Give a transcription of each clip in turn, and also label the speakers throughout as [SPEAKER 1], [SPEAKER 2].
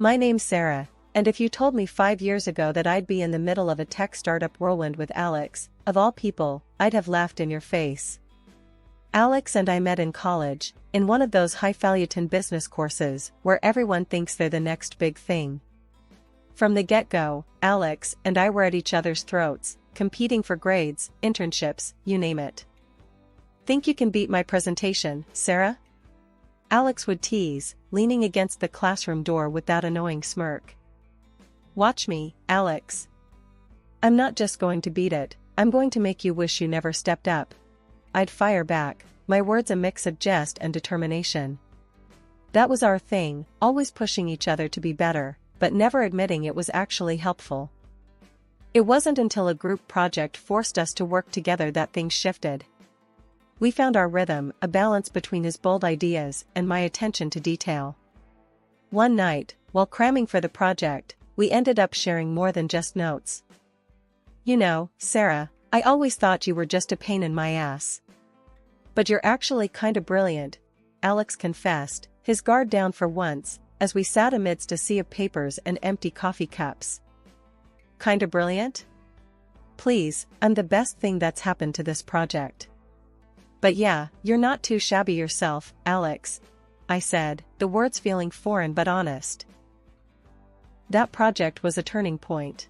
[SPEAKER 1] My name's Sarah, and if you told me 5 years ago that I'd be in the middle of a tech startup whirlwind with Alex, of all people, I'd have laughed in your face. Alex and I met in college, in one of those highfalutin business courses where everyone thinks they're the next big thing. From the get-go, Alex and I were at each other's throats, competing for grades, internships, you name it. Think you can beat my presentation, Sarah? Alex would tease, leaning against the classroom door with that annoying smirk. Watch me, Alex. I'm not just going to beat it, I'm going to make you wish you never stepped up. I'd fire back, my words a mix of jest and determination. That was our thing, always pushing each other to be better, but never admitting it was actually helpful. It wasn't until a group project forced us to work together that things shifted. We found our rhythm, a balance between his bold ideas and my attention to detail. One night, while cramming for the project, we ended up sharing more than just notes. You know, Sarah, I always thought you were just a pain in my ass. But you're actually kinda brilliant, Alex confessed, his guard down for once, as we sat amidst a sea of papers and empty coffee cups. Kinda brilliant? Please, I'm the best thing that's happened to this project. But yeah, you're not too shabby yourself, Alex, I said, the words feeling foreign but honest. That project was a turning point.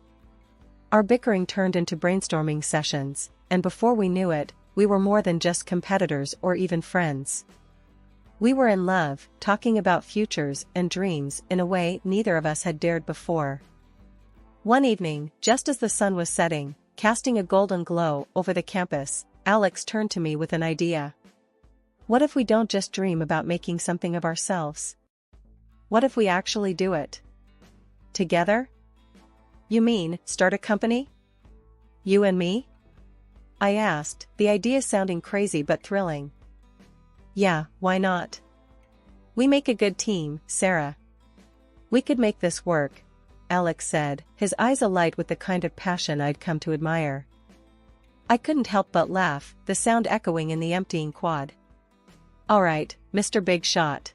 [SPEAKER 1] Our bickering turned into brainstorming sessions, and before we knew it, we were more than just competitors or even friends. We were in love, talking about futures and dreams in a way neither of us had dared before. One evening, just as the sun was setting, casting a golden glow over the campus, Alex turned to me with an idea. What if we don't just dream about making something of ourselves? What if we actually do it? Together? You mean, start a company? You and me? I asked, the idea sounding crazy but thrilling. Yeah, why not? We make a good team, Sarah. We could make this work, Alex said, his eyes alight with the kind of passion I'd come to admire. I couldn't help but laugh, the sound echoing in the emptying quad. All right, Mr. Big Shot.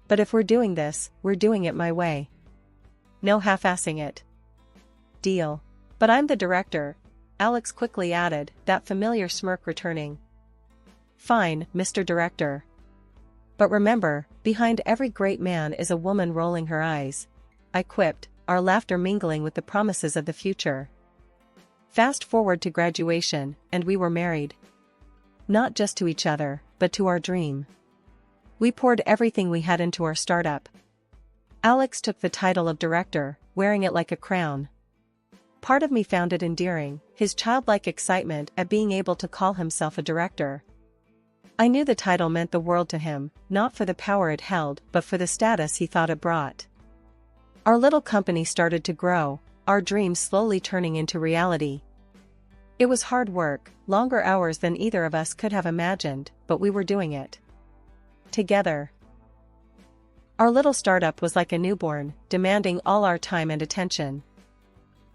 [SPEAKER 1] But if we're doing this, we're doing it my way. No half-assing it. Deal. But I'm the director, Alex quickly added, that familiar smirk returning. Fine, Mr. Director. But remember, behind every great man is a woman rolling her eyes, I quipped, our laughter mingling with the promises of the future. Fast forward to graduation, and we were married. Not just to each other, but to our dream. We poured everything we had into our startup. Alex took the title of director, wearing it like a crown. Part of me found it endearing, his childlike excitement at being able to call himself a director. I knew the title meant the world to him, not for the power it held, but for the status he thought it brought. Our little company started to grow, our dreams slowly turning into reality. It was hard work, longer hours than either of us could have imagined, but we were doing it. Together. Our little startup was like a newborn, demanding all our time and attention.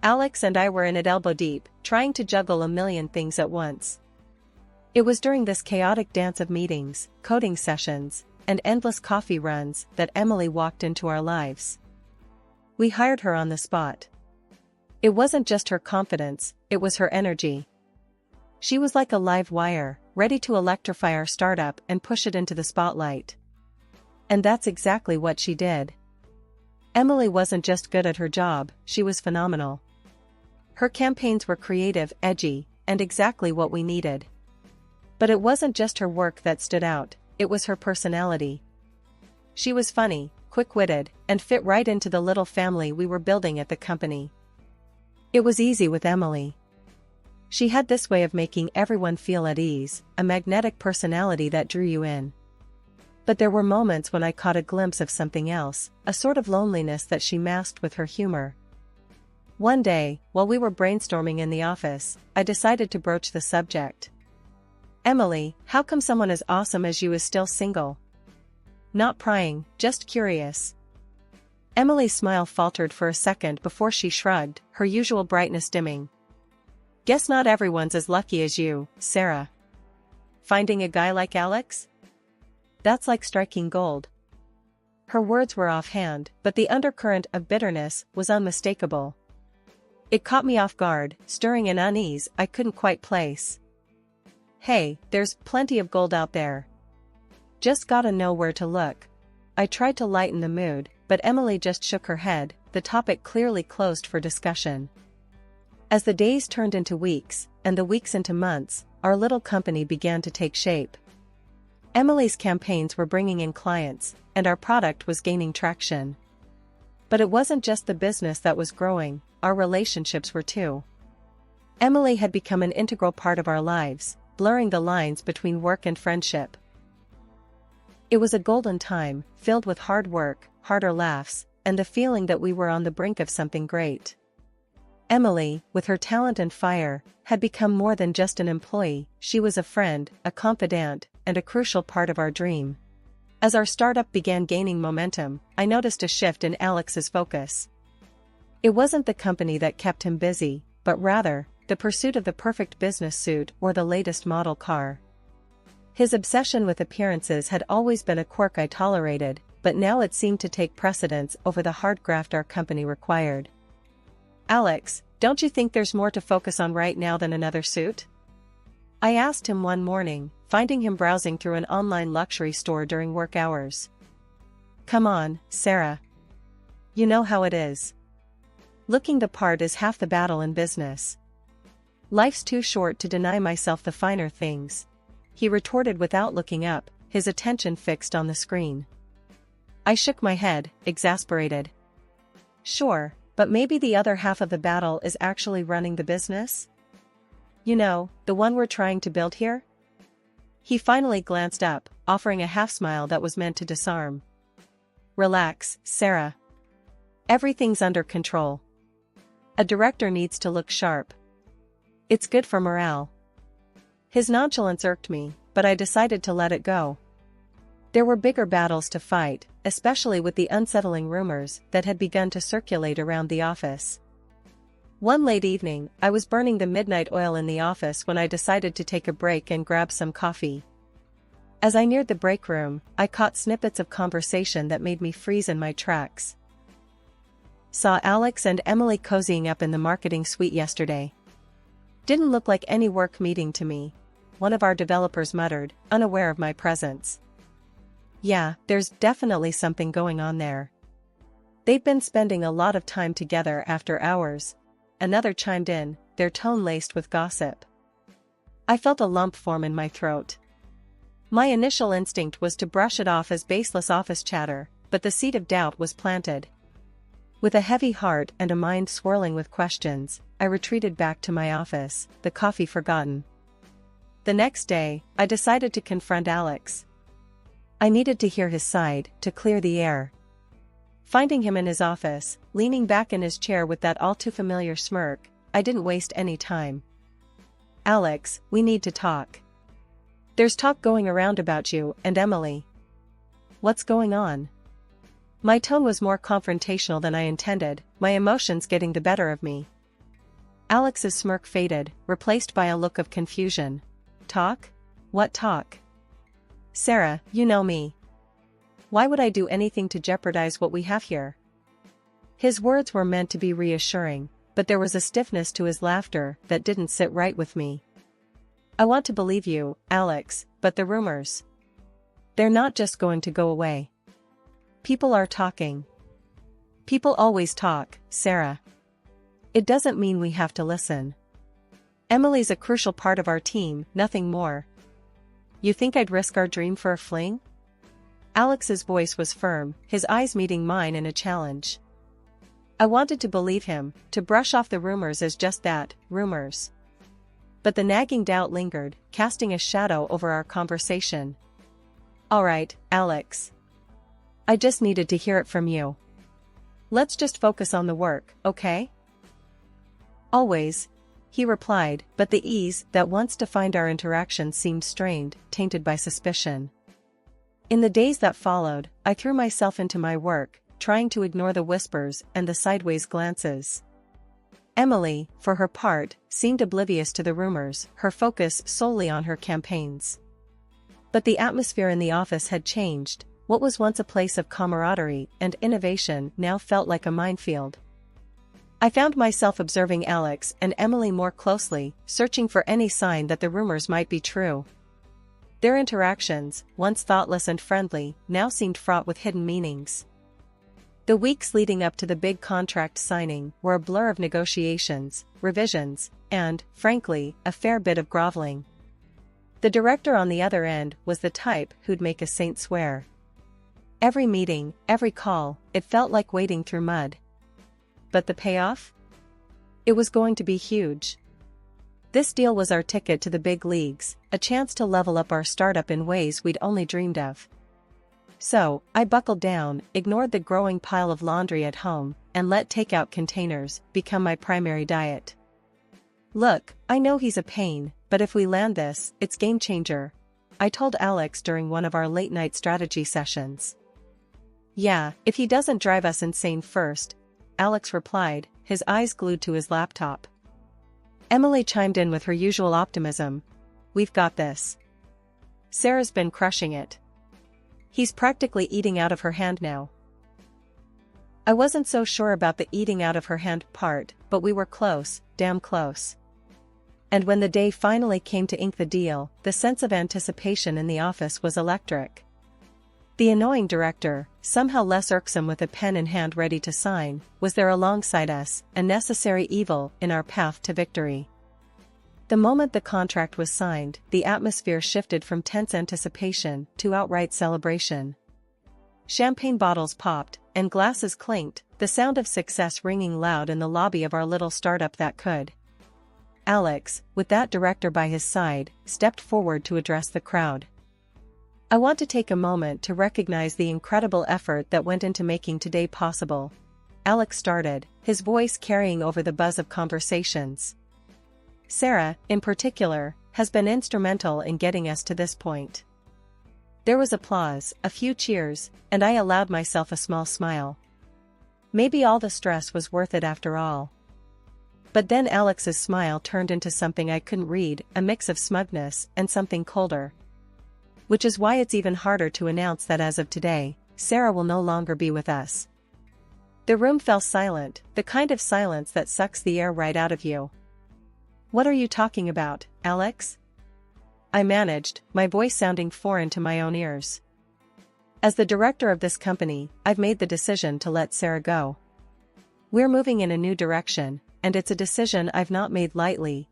[SPEAKER 1] Alex and I were in it elbow deep, trying to juggle a million things at once. It was during this chaotic dance of meetings, coding sessions, and endless coffee runs that Emily walked into our lives. We hired her on the spot. It wasn't just her confidence, it was her energy. She was like a live wire, ready to electrify our startup and push it into the spotlight. And that's exactly what she did. Emily wasn't just good at her job, she was phenomenal. Her campaigns were creative, edgy, and exactly what we needed. But it wasn't just her work that stood out, it was her personality. She was funny, quick-witted, and fit right into the little family we were building at the company. It was easy with Emily. She had this way of making everyone feel at ease, a magnetic personality that drew you in. But there were moments when I caught a glimpse of something else, a sort of loneliness that she masked with her humor. One day, while we were brainstorming in the office, I decided to broach the subject. Emily, how come someone as awesome as you is still single? Not prying, just curious. Emily's smile faltered for a second before she shrugged, her usual brightness dimming. Guess not everyone's as lucky as you, Sarah. Finding a guy like Alex? That's like striking gold. Her words were offhand, but the undercurrent of bitterness was unmistakable. It caught me off guard, stirring an unease I couldn't quite place. "Hey, there's plenty of gold out there. Just gotta know where to look." I tried to lighten the mood, but Emily just shook her head, the topic clearly closed for discussion. As the days turned into weeks, and the weeks into months, our little company began to take shape. Emily's campaigns were bringing in clients, and our product was gaining traction. But it wasn't just the business that was growing, our relationships were too. Emily had become an integral part of our lives, blurring the lines between work and friendship. It was a golden time, filled with hard work, harder laughs, and the feeling that we were on the brink of something great. Emily, with her talent and fire, had become more than just an employee. She was a friend, a confidant, and a crucial part of our dream. As our startup began gaining momentum, I noticed a shift in Alex's focus. It wasn't the company that kept him busy, but rather, the pursuit of the perfect business suit or the latest model car. His obsession with appearances had always been a quirk I tolerated, but now it seemed to take precedence over the hard graft our company required. "Alex, don't you think there's more to focus on right now than another suit?" I asked him one morning, finding him browsing through an online luxury store during work hours. "Come on, Sarah. You know how it is. Looking the part is half the battle in business. Life's too short to deny myself the finer things," he retorted without looking up, his attention fixed on the screen. I shook my head, exasperated. "Sure, but maybe the other half of the battle is actually running the business? You know, the one we're trying to build here?" He finally glanced up, offering a half-smile that was meant to disarm. "Relax, Sarah. Everything's under control. A director needs to look sharp. It's good for morale." His nonchalance irked me, but I decided to let it go. There were bigger battles to fight, especially with the unsettling rumors that had begun to circulate around the office. One late evening, I was burning the midnight oil in the office when I decided to take a break and grab some coffee. As I neared the break room, I caught snippets of conversation that made me freeze in my tracks. "Saw Alex and Emily cozying up in the marketing suite yesterday. Didn't look like any work meeting to me," one of our developers muttered, unaware of my presence. "Yeah, there's definitely something going on there. They've been spending a lot of time together after hours," another chimed in, their tone laced with gossip. I felt a lump form in my throat. My initial instinct was to brush it off as baseless office chatter, but the seed of doubt was planted. With a heavy heart and a mind swirling with questions, I retreated back to my office, the coffee forgotten. The next day, I decided to confront Alex. I needed to hear his side, to clear the air. Finding him in his office, leaning back in his chair with that all-too-familiar smirk, I didn't waste any time. "Alex, we need to talk. There's talk going around about you and Emily. What's going on?" My tone was more confrontational than I intended, my emotions getting the better of me. Alex's smirk faded, replaced by a look of confusion. "Talk? What talk? Sarah, you know me. Why would I do anything to jeopardize what we have here?" His words were meant to be reassuring, but there was a stiffness to his laughter that didn't sit right with me. "I want to believe you, Alex, but the rumors. They're not just going to go away. People are talking. People always talk, Sarah. It doesn't mean we have to listen. Emily's a crucial part of our team, nothing more. You think I'd risk our dream for a fling?" Alex's voice was firm, his eyes meeting mine in a challenge. I wanted to believe him, to brush off the rumors as just that, rumors. But the nagging doubt lingered, casting a shadow over our conversation. "All right, Alex. I just needed to hear it from you. Let's just focus on the work, okay?" "Always," he replied, but the ease that once defined our interaction seemed strained, tainted by suspicion. In the days that followed, I threw myself into my work, trying to ignore the whispers and the sideways glances. Emily, for her part, seemed oblivious to the rumors, her focus solely on her campaigns. But the atmosphere in the office had changed, What was once a place of camaraderie and innovation now felt like a minefield. I found myself observing Alex and Emily more closely, searching for any sign that the rumors might be true. Their interactions, once thoughtless and friendly, now seemed fraught with hidden meanings. The weeks leading up to the big contract signing were a blur of negotiations, revisions, and, frankly, a fair bit of groveling. The director on the other end was the type who'd make a saint swear. Every meeting, every call, it felt like wading through mud. But the payoff? It was going to be huge. This deal was our ticket to the big leagues, a chance to level up our startup in ways we'd only dreamed of. So, I buckled down, ignored the growing pile of laundry at home, and let takeout containers become my primary diet. Look, I know he's a pain, but if we land this, it's game changer, I told Alex during one of our late-night strategy sessions. Yeah, if he doesn't drive us insane first, Alex replied, his eyes glued to his laptop. Emily chimed in with her usual optimism. We've got this. Sarah's been crushing it. He's practically eating out of her hand now. I wasn't so sure about the eating out of her hand part, but we were close, damn close. And when the day finally came to ink the deal, the sense of anticipation in the office was electric. The annoying director, somehow less irksome with a pen in hand ready to sign, was there alongside us, a necessary evil in our path to victory. The moment the contract was signed, the atmosphere shifted from tense anticipation to outright celebration. Champagne bottles popped, and glasses clinked, the sound of success ringing loud in the lobby of our little startup that could. Alex, with that director by his side, stepped forward to address the crowd. I want to take a moment to recognize the incredible effort that went into making today possible. Alex started, his voice carrying over the buzz of conversations. Sarah, in particular, has been instrumental in getting us to this point. There was applause, a few cheers, and I allowed myself a small smile. Maybe all the stress was worth it after all. But then Alex's smile turned into something I couldn't read, a mix of smugness and something colder. Which is why it's even harder to announce that as of today, Sarah will no longer be with us. The room fell silent, the kind of silence that sucks the air right out of you. What are you talking about, Alex? I managed, my voice sounding foreign to my own ears. As the director of this company, I've made the decision to let Sarah go. We're moving in a new direction, and it's a decision I've not made lightly,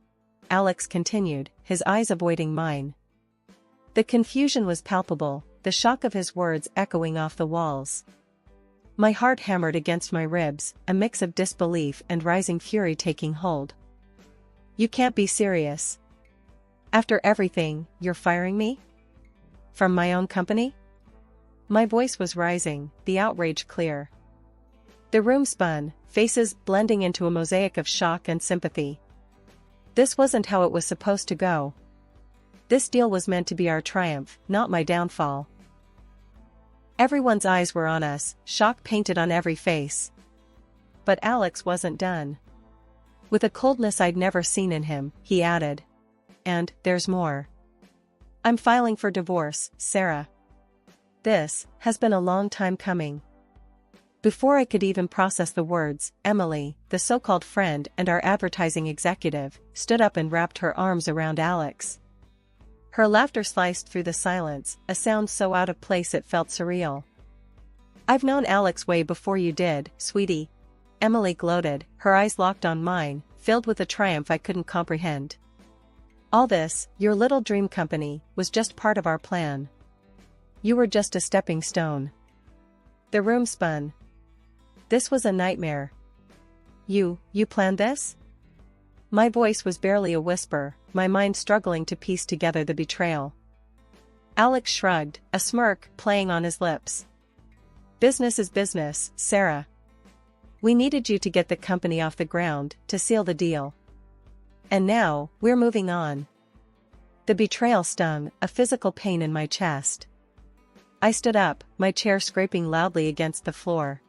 [SPEAKER 1] Alex continued, his eyes avoiding mine. The confusion was palpable, the shock of his words echoing off the walls. My heart hammered against my ribs, a mix of disbelief and rising fury taking hold. You can't be serious. After everything, you're firing me? From my own company? My voice was rising, the outrage clear. The room spun, faces blending into a mosaic of shock and sympathy. This wasn't how it was supposed to go. This deal was meant to be our triumph, not my downfall. Everyone's eyes were on us, shock painted on every face. But Alex wasn't done. With a coldness I'd never seen in him, he added. And, there's more. I'm filing for divorce, Sarah. This has been a long time coming. Before I could even process the words, Emily, the so-called friend and our advertising executive, stood up and wrapped her arms around Alex. Her laughter sliced through the silence, a sound so out of place it felt surreal. I've known Alex way before you did, sweetie. Emily gloated, her eyes locked on mine, filled with a triumph I couldn't comprehend. All this, your little dream company, was just part of our plan. You were just a stepping stone. The room spun. This was a nightmare. You planned this? My voice was barely a whisper, my mind struggling to piece together the betrayal. Alex shrugged, a smirk playing on his lips. Business is business, Sarah. We needed you to get the company off the ground, to seal the deal. And now, we're moving on. The betrayal stung, a physical pain in my chest. I stood up, my chair scraping loudly against the floor.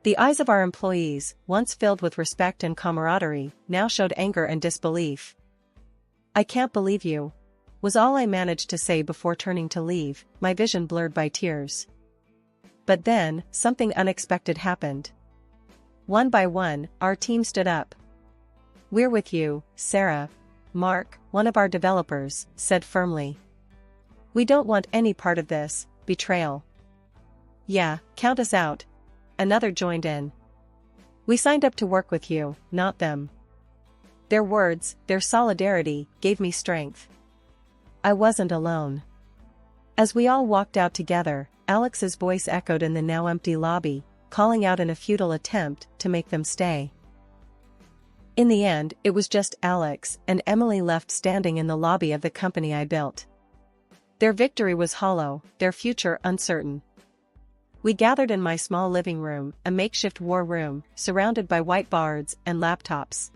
[SPEAKER 1] The eyes of our employees, once filled with respect and camaraderie, now showed anger and disbelief. I can't believe you. was all I managed to say before turning to leave, my vision blurred by tears. But then, something unexpected happened. One by one, our team stood up. "We're with you, Sarah," Mark, one of our developers, said firmly. "We don't want any part of this betrayal." "Yeah, count us out," another joined in. "We signed up to work with you, not them." Their words, their solidarity, gave me strength. I wasn't alone. As we all walked out together, Alex's voice echoed in the now empty lobby, calling out in a futile attempt to make them stay. In the end, it was just Alex and Emily left standing in the lobby of the company I built. Their victory was hollow, their future uncertain. We gathered in my small living room, a makeshift war room, surrounded by whiteboards and laptops.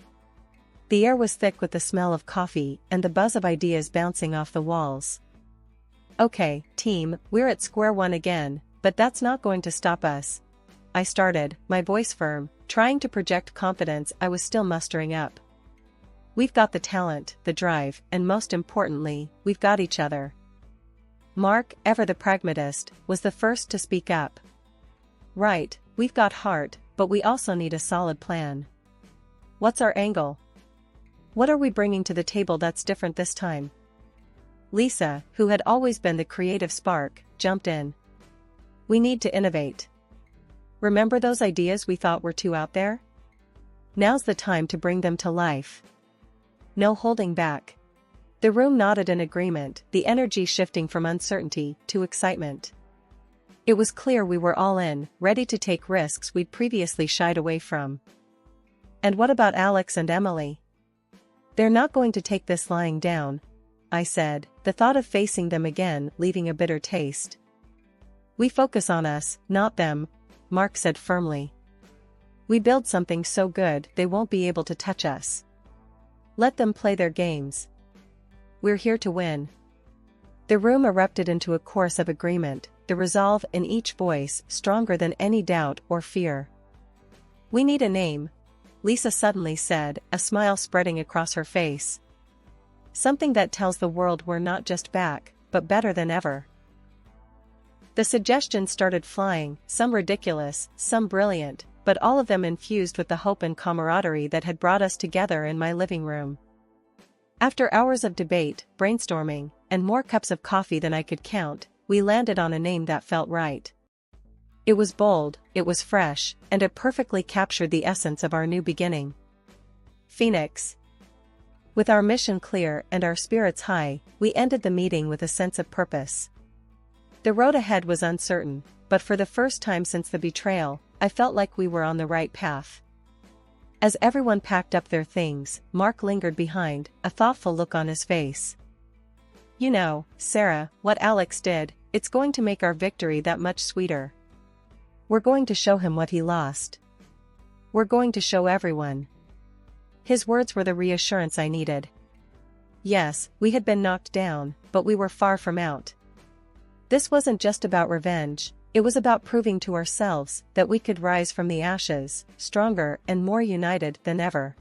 [SPEAKER 1] The air was thick with the smell of coffee and the buzz of ideas bouncing off the walls. "Okay, team, we're at square one again, but that's not going to stop us," I started, my voice firm, trying to project confidence I was still mustering up. "We've got the talent, the drive, and most importantly, we've got each other." Mark, ever the pragmatist, was the first to speak up. "Right, we've got heart, but we also need a solid plan. What's our angle? What are we bringing to the table that's different this time?" Lisa, who had always been the creative spark, jumped in. "We need to innovate. Remember those ideas we thought were too out there? Now's the time to bring them to life. No holding back." The room nodded in agreement, the energy shifting from uncertainty to excitement. It was clear we were all in, ready to take risks we'd previously shied away from. "And what about Alex and Emily?" "They're not going to take this lying down," I said, the thought of facing them again leaving a bitter taste. "We focus on us, not them," Mark said firmly. "We build something so good they won't be able to touch us. Let them play their games. We're here to win." The room erupted into a chorus of agreement, the resolve in each voice stronger than any doubt or fear. "We need a name," Lisa suddenly said, a smile spreading across her face. "Something that tells the world we're not just back, but better than ever." The suggestions started flying, some ridiculous, some brilliant, but all of them infused with the hope and camaraderie that had brought us together in my living room. After hours of debate, brainstorming, and more cups of coffee than I could count, we landed on a name that felt right. It was bold, it was fresh, and it perfectly captured the essence of our new beginning. Phoenix. With our mission clear and our spirits high, we ended the meeting with a sense of purpose. The road ahead was uncertain, but for the first time since the betrayal, I felt like we were on the right path. As everyone packed up their things, Mark lingered behind, a thoughtful look on his face. "You know, Sarah, what Alex did, it's going to make our victory that much sweeter. We're going to show him what he lost. We're going to show everyone." His words were the reassurance I needed. Yes, we had been knocked down, but we were far from out. This wasn't just about revenge, it was about proving to ourselves that we could rise from the ashes, stronger and more united than ever.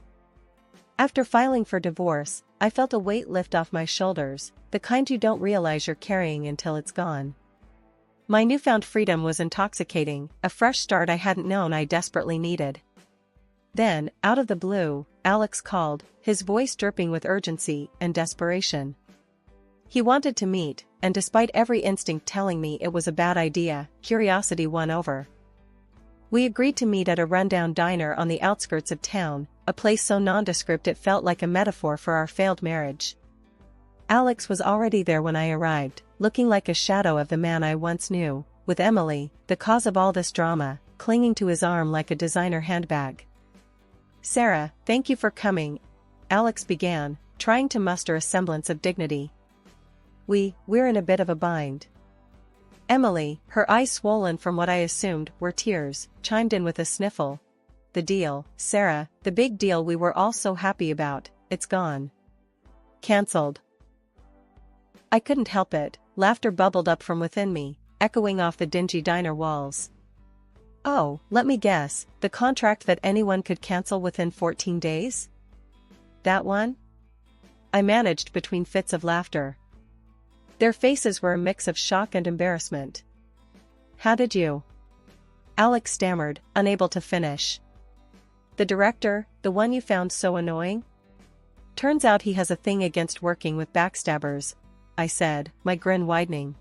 [SPEAKER 1] After filing for divorce, I felt a weight lift off my shoulders, the kind you don't realize you're carrying until it's gone. My newfound freedom was intoxicating, a fresh start I hadn't known I desperately needed. Then, out of the blue, Alex called, his voice dripping with urgency and desperation. He wanted to meet, and despite every instinct telling me it was a bad idea, curiosity won over. We agreed to meet at a rundown diner on the outskirts of town, a place so nondescript it felt like a metaphor for our failed marriage. Alex was already there when I arrived, looking like a shadow of the man I once knew, with Emily, the cause of all this drama, clinging to his arm like a designer handbag. "Sarah, thank you for coming," Alex began, trying to muster a semblance of dignity. We're in a bit of a bind." Emily, her eyes swollen from what I assumed were tears, chimed in with a sniffle. "The deal, Sarah, the big deal we were all so happy about, it's gone. Cancelled." I couldn't help it, laughter bubbled up from within me, echoing off the dingy diner walls. "Oh, let me guess, the contract that anyone could cancel within 14 days? That one?" I managed between fits of laughter. Their faces were a mix of shock and embarrassment. "How did you?" Alex stammered, unable to finish. "The director, the one you found so annoying? Turns out he has a thing against working with backstabbers," I said, my grin widening.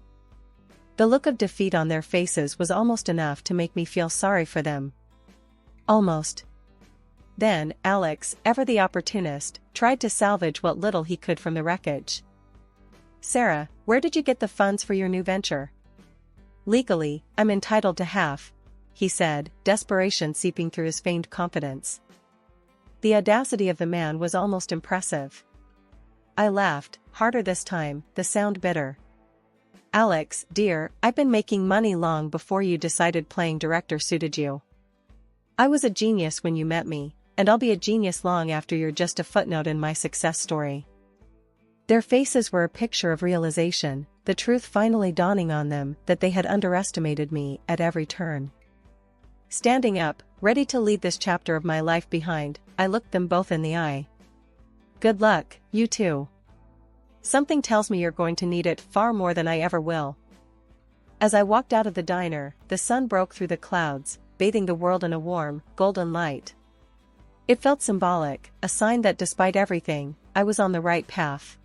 [SPEAKER 1] The look of defeat on their faces was almost enough to make me feel sorry for them. Almost. Then, Alex, ever the opportunist, tried to salvage what little he could from the wreckage. "Sarah, where did you get the funds for your new venture?" "Legally, I'm entitled to half," he said, desperation seeping through his feigned confidence. The audacity of the man was almost impressive. I laughed, harder this time, the sound bitter. "Alex, dear, I've been making money long before you decided playing director suited you. I was a genius when you met me, and I'll be a genius long after you're just a footnote in my success story." Their faces were a picture of realization, the truth finally dawning on them that they had underestimated me at every turn. Standing up, ready to leave this chapter of my life behind, I looked them both in the eye. "Good luck, you two. Something tells me you're going to need it far more than I ever will." As I walked out of the diner, the sun broke through the clouds, bathing the world in a warm, golden light. It felt symbolic, a sign that despite everything, I was on the right path.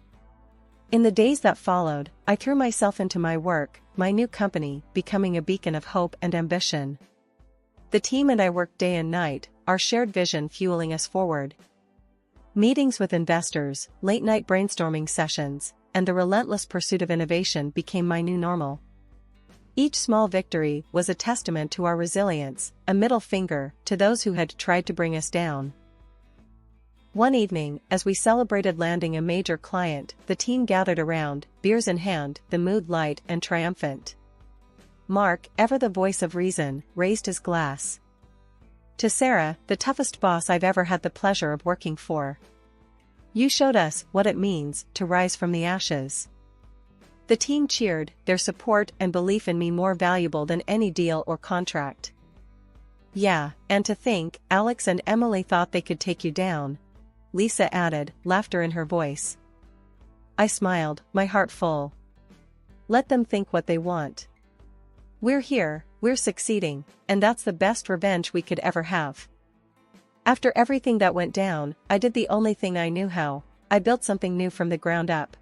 [SPEAKER 1] In the days that followed, I threw myself into my work, my new company, becoming a beacon of hope and ambition. The team and I worked day and night, our shared vision fueling us forward. Meetings with investors, late-night brainstorming sessions, and the relentless pursuit of innovation became my new normal. Each small victory was a testament to our resilience, a middle finger to those who had tried to bring us down. One evening, as we celebrated landing a major client, the team gathered around, beers in hand, the mood light and triumphant. Mark, ever the voice of reason, raised his glass. "To Sarah, the toughest boss I've ever had the pleasure of working for. You showed us what it means to rise from the ashes." The team cheered, their support and belief in me more valuable than any deal or contract. "Yeah, and to think, Alex and Emily thought they could take you down," Lisa added, laughter in her voice. I smiled, my heart full. Let them think what they want. We're here, we're succeeding, and that's the best revenge we could ever have. After everything that went down, I did the only thing I knew how. I built something new from the ground up.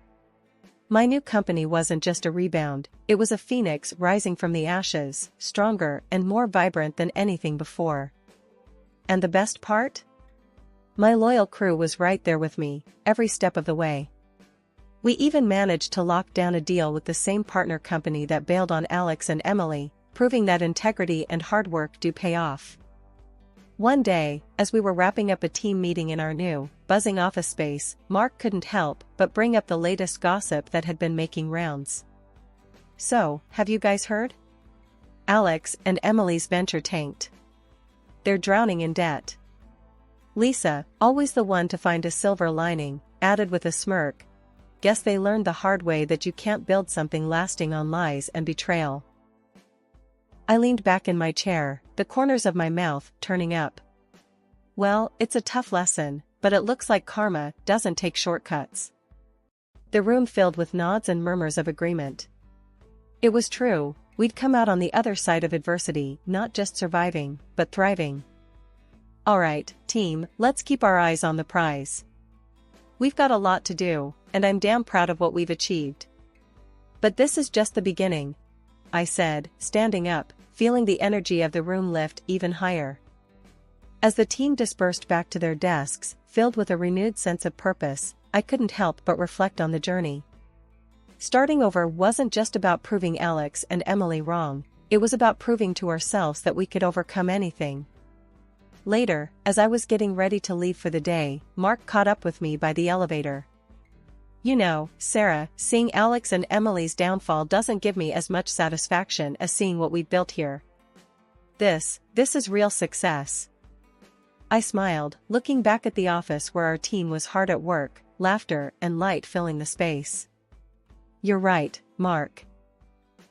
[SPEAKER 1] My new company wasn't just a rebound, it was a phoenix rising from the ashes, stronger and more vibrant than anything before. And the best part? My loyal crew was right there with me, every step of the way. We even managed to lock down a deal with the same partner company that bailed on Alex and Emily, proving that integrity and hard work do pay off. One day, as we were wrapping up a team meeting in our new, buzzing office space, Mark couldn't help but bring up the latest gossip that had been making rounds. "So, have you guys heard? Alex and Emily's venture tanked. They're drowning in debt." Lisa, always the one to find a silver lining, added with a smirk, "Guess they learned the hard way that you can't build something lasting on lies and betrayal." I leaned back in my chair, the corners of my mouth turning up. Well, it's a tough lesson, but it looks like karma doesn't take shortcuts. The room filled with nods and murmurs of agreement. It was true, we'd come out on the other side of adversity, not just surviving, but thriving. All right, team, let's keep our eyes on the prize. We've got a lot to do, and I'm damn proud of what we've achieved. But this is just the beginning, I said, standing up, feeling the energy of the room lift even higher. As the team dispersed back to their desks, filled with a renewed sense of purpose, I couldn't help but reflect on the journey. Starting over wasn't just about proving Alex and Emily wrong, it was about proving to ourselves that we could overcome anything. Later, as I was getting ready to leave for the day, Mark caught up with me by the elevator. "You know, Sarah, seeing Alex and Emily's downfall doesn't give me as much satisfaction as seeing what we've built here. This is real success." I smiled, looking back at the office where our team was hard at work, laughter and light filling the space. "You're right, Mark.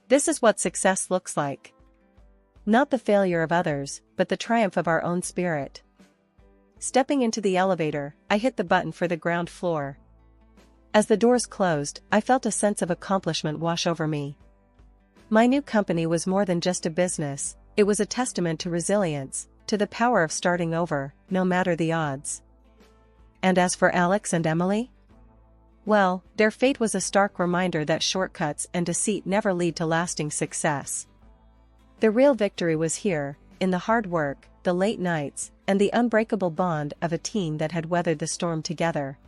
[SPEAKER 1] This is what success looks like. Not the failure of others, but the triumph of our own spirit." Stepping into the elevator, I hit the button for the ground floor. As the doors closed, I felt a sense of accomplishment wash over me. My new company was more than just a business, it was a testament to resilience, to the power of starting over, no matter the odds. And as for Alex and Emily? Well, their fate was a stark reminder that shortcuts and deceit never lead to lasting success. The real victory was here, in the hard work, the late nights, and the unbreakable bond of a team that had weathered the storm together.